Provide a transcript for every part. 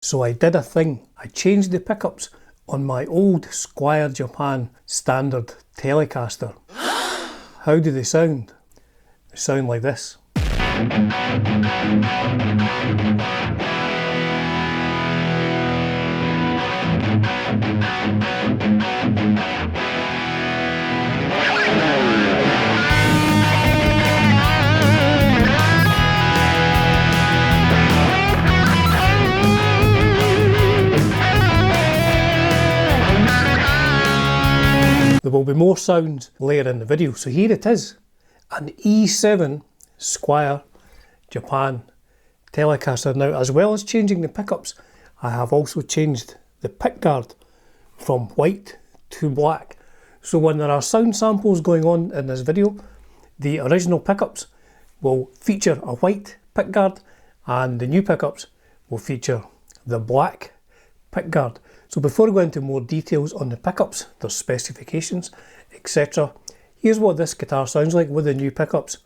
So I did a thing. I changed the pickups on my old SQUIER Japan standard Telecaster. How do they sound? They sound like this. There will be more sounds later in the video, so here it is, an E7 SQUIER Japan Telecaster. Now, as well as changing the pickups, I have also changed the pickguard from white to black. So when there are sound samples going on in this video, the original pickups will feature a white pickguard and the new pickups will feature the black pickguard. So before we go into more details on the pickups, their specifications, etc., here's what this guitar sounds like with the new pickups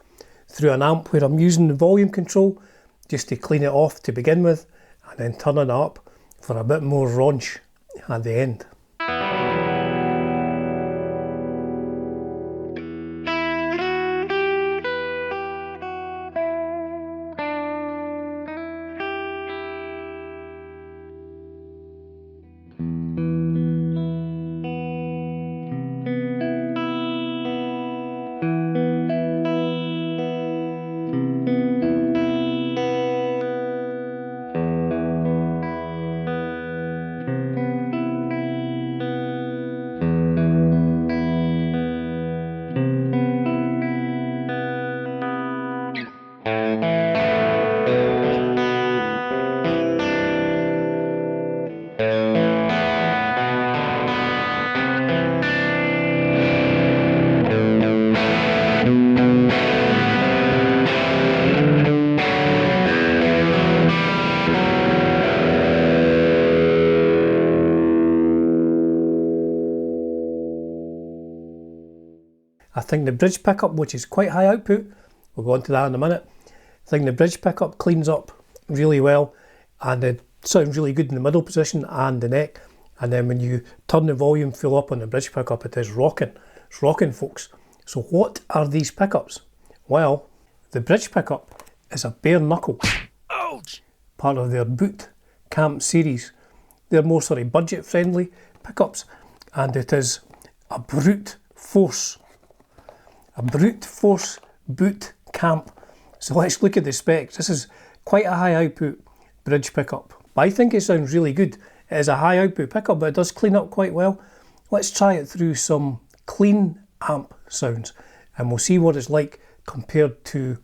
through an amp where I'm using the volume control just to clean it off to begin with and then turning it up for a bit more raunch at the end. I think the bridge pickup, which is quite high output, we'll go on to that in a minute. I think the bridge pickup cleans up really well and it sounds really good in the middle position and the neck. And then when you turn the volume full up on the bridge pickup, it is rocking. It's rocking, folks. So what are these pickups? Well, the bridge pickup is a Bare Knuckle, ouch, part of their Boot Camp series. They're more sort of budget friendly pickups and it is a brute force Boot Camp. So let's look at the specs. This is quite a high output bridge pickup, but I think it sounds really good. It is a high output pickup, but it does clean up quite well. Let's try it through some clean amp sounds and we'll see what it's like compared to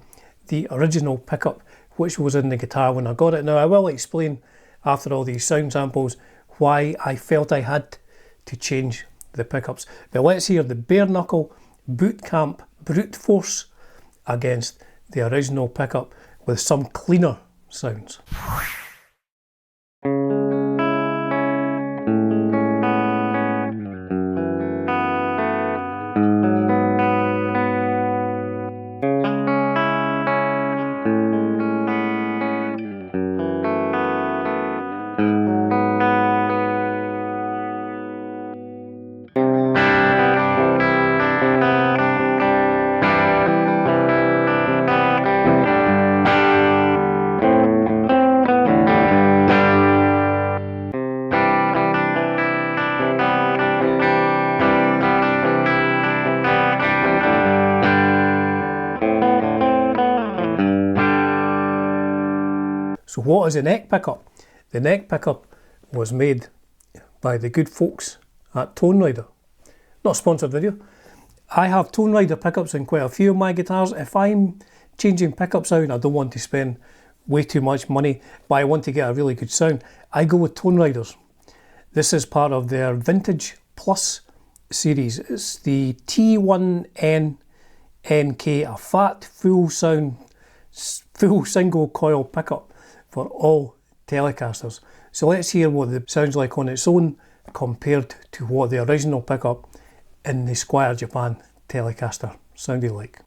the original pickup which was in the guitar when I got it. Now I will explain after all these sound samples why I felt I had to change the pickups. But let's hear the Bare Knuckle Boot Camp brute force against the original pickup with some cleaner sounds. So what is the neck pickup? The neck pickup was made by the good folks at Tonerider. Not a sponsored video. I have Tonerider pickups in quite a few of my guitars. If I'm changing pickups out and I don't want to spend way too much money, but I want to get a really good sound, I go with Toneriders. This is part of their Vintage Plus series. It's the T1N NK, a fat, full single coil pickup for all Telecasters. So let's hear what it sounds like on its own compared to what the original pickup in the SQUIER Japan Telecaster sounded like.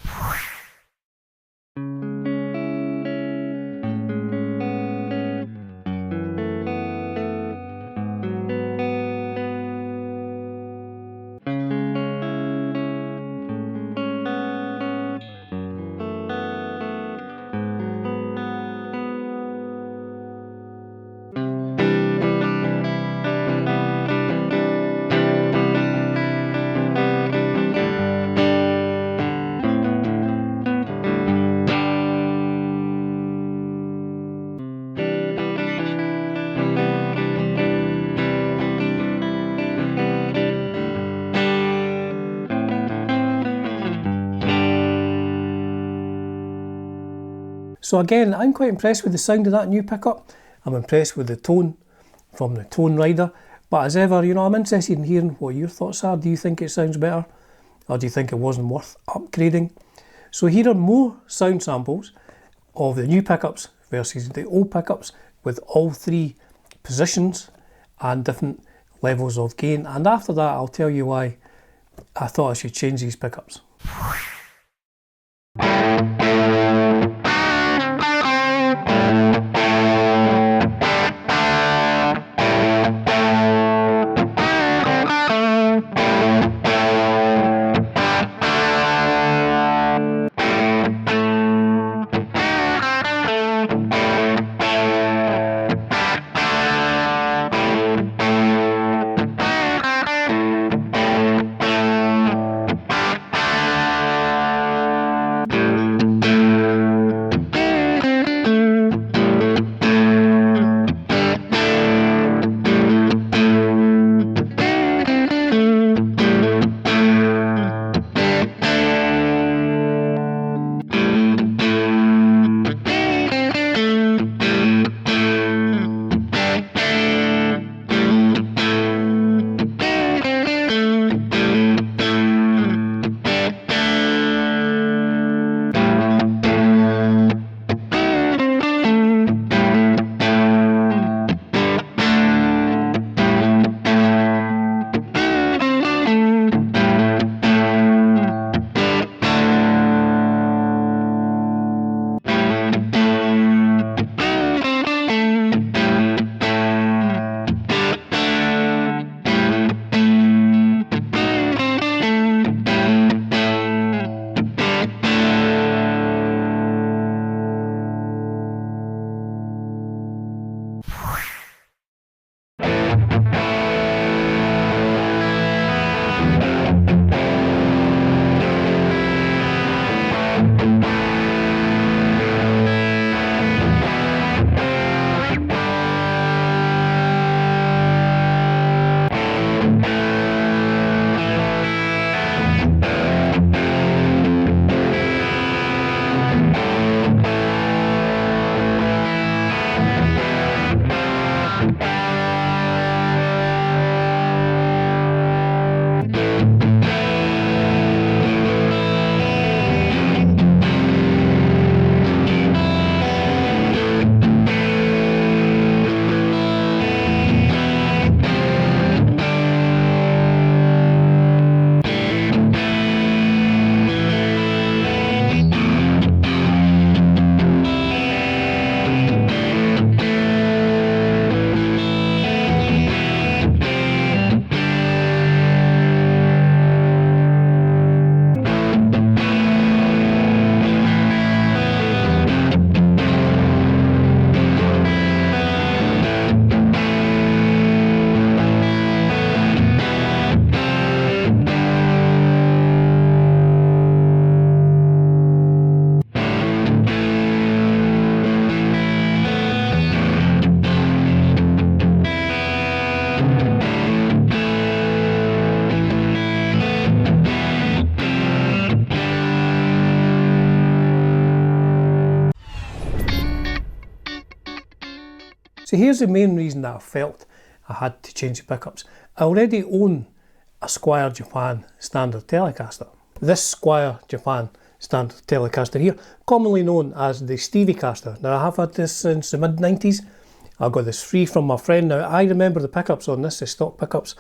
So again, I'm quite impressed with the sound of that new pickup. I'm impressed with the tone from the Tonerider. But as ever, you know, I'm interested in hearing what your thoughts are. Do you think it sounds better? Or do you think it wasn't worth upgrading? So here are more sound samples of the new pickups versus the old pickups with all three positions and different levels of gain. And after that, I'll tell you why I thought I should change these pickups. So here's the main reason that I felt I had to change the pickups. I already own a Squier Japan standard Telecaster. This Squier Japan standard Telecaster here, commonly known as the Stevie Caster. Now I have had this since the mid-90s. I got this free from my friend. Now I remember the pickups on this, the stock pickups.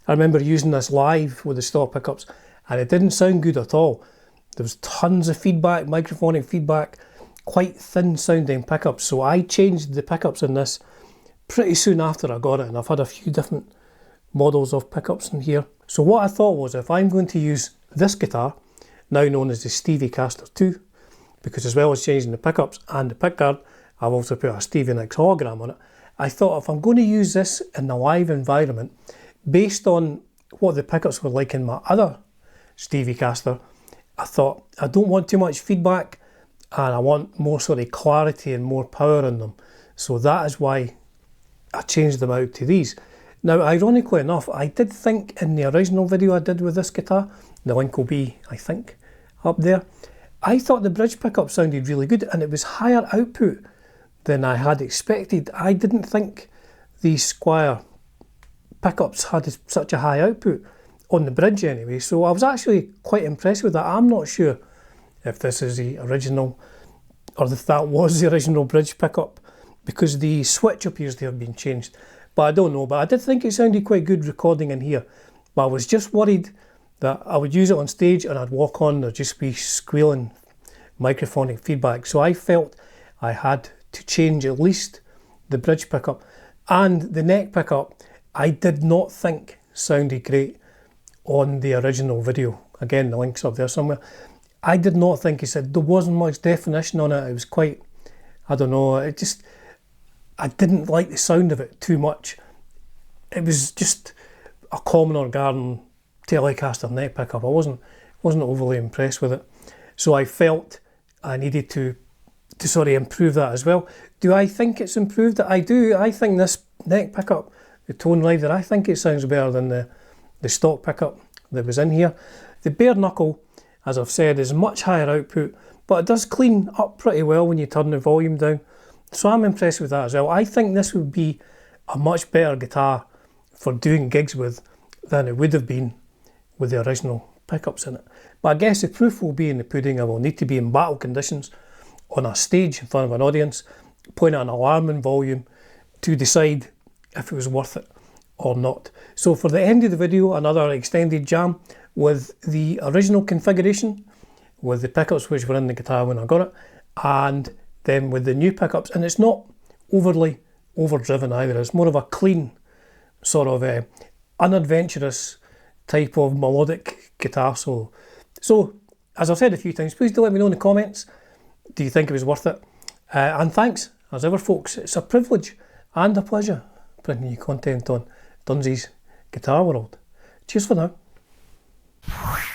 I remember using this live with the stock pickups and it didn't sound good at all. There was tons of feedback, microphonic feedback, quite thin sounding pickups. So I changed the pickups in this pretty soon after I got it, and I've had a few different models of pickups in here. So what I thought was, if I'm going to use this guitar, now known as the Stevie Caster 2, because as well as changing the pickups and the pickguard, I've also put a Stevie Nicks hologram on it. I thought if I'm going to use this in a live environment, based on what the pickups were like in my other Stevie Caster, I thought I don't want too much feedback and I want more sort of clarity and more power in them. So that is why I changed them out to these. Now, ironically enough, I did think in the original video I did with this guitar, the link will be, I think, up there, I thought the bridge pickup sounded really good, and it was higher output than I had expected. I didn't think these Squier pickups had such a high output on the bridge anyway, so I was actually quite impressed with that. I'm not sure if this is the original, or if that was the original bridge pickup, because the switch appears to have been changed, but I don't know. But I did think it sounded quite good recording in here, but I was just worried that I would use it on stage and I'd walk on, there'd just be squealing microphonic feedback. So I felt I had to change at least the bridge pickup. And the neck pickup, I did not think sounded great on the original video. Again, the link's up there somewhere. I did not think, he said, there wasn't much definition on it. It was quite, I don't know, I didn't like the sound of it too much. It was just a common or garden Telecaster neck pickup. I wasn't overly impressed with it. So I felt I needed to sort of improve that as well. Do I think it's improved it? I do. I think this neck pickup, the Tonerider, I think it sounds better than the stock pickup that was in here. The Bare Knuckle, as I've said, is much higher output, but it does clean up pretty well when you turn the volume down. So I'm impressed with that as well. I think this would be a much better guitar for doing gigs with than it would have been with the original pickups in it. But I guess the proof will be in the pudding. I will need to be in battle conditions on a stage in front of an audience, point at an alarming volume to decide if it was worth it or not. So for the end of the video, another extended jam with the original configuration, with the pickups which were in the guitar when I got it, and then with the new pickups. And it's not overly overdriven either. It's more of a clean, sort of unadventurous type of melodic guitar solo. So, as I've said a few times, please do let me know in the comments, do you think it was worth it? And thanks, as ever folks, it's a privilege and a pleasure bringing you content on Dunsy's Guitar World. Cheers for now.